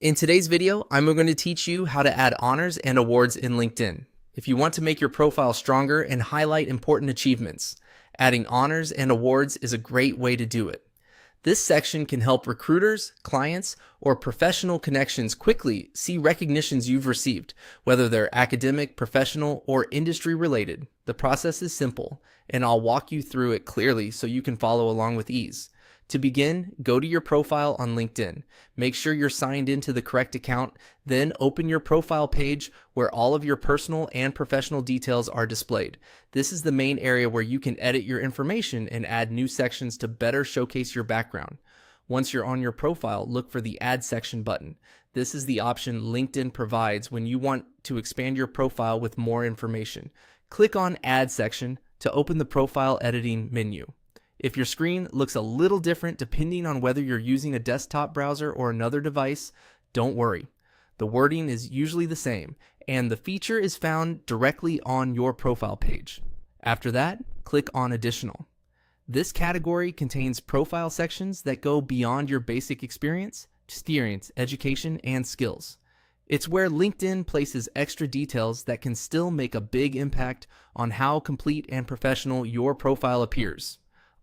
In today's video, I'm going to teach you how to add honors and awards in LinkedIn. If you want to make your profile stronger and highlight important achievements, adding honors and awards is a great way to do it. This section can help recruiters, clients, or professional connections quickly see recognitions you've received, whether they're academic, professional, or industry related. The process is simple, and I'll walk you through it clearly so you can follow along with ease. To begin, go to your profile on LinkedIn. Make sure you're signed into the correct account, then open your profile page where all of your personal and professional details are displayed. This is the main area where you can edit your information and add new sections to better showcase your background. Once you're on your profile, look for the Add Section button. This is the option LinkedIn provides when you want to expand your profile with more information. Click on Add Section to open the profile editing menu. If your screen looks a little different depending on whether you're using a desktop browser or another device, don't worry. The wording is usually the same, and the feature is found directly on your profile page. After that, click on Additional. This category contains profile sections that go beyond your basic experience, education, and skills. It's where LinkedIn places extra details that can still make a big impact on how complete and professional your profile appears.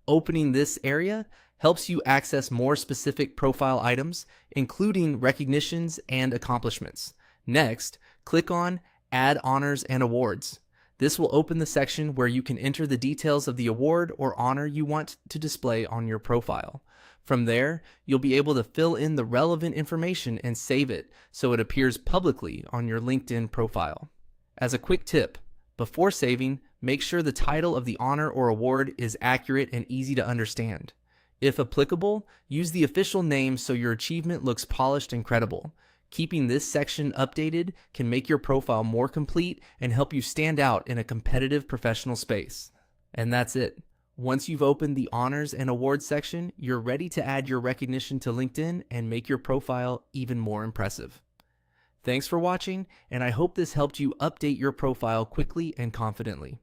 Opening this area helps you access more specific profile items, including recognitions and accomplishments. Next, click on Add Honors and Awards. This will open the section where you can enter the details of the award or honor you want to display on your profile. From there, you'll be able to fill in the relevant information and save it so it appears publicly on your LinkedIn profile. As a quick tip, before saving, make sure the title of the honor or award is accurate and easy to understand. If applicable, use the official name so your achievement looks polished and credible. Keeping this section updated can make your profile more complete and help you stand out in a competitive professional space. And that's it. Once you've opened the honors and awards section, you're ready to add your recognition to LinkedIn and make your profile even more impressive. Thanks for watching, and I hope this helped you update your profile quickly and confidently.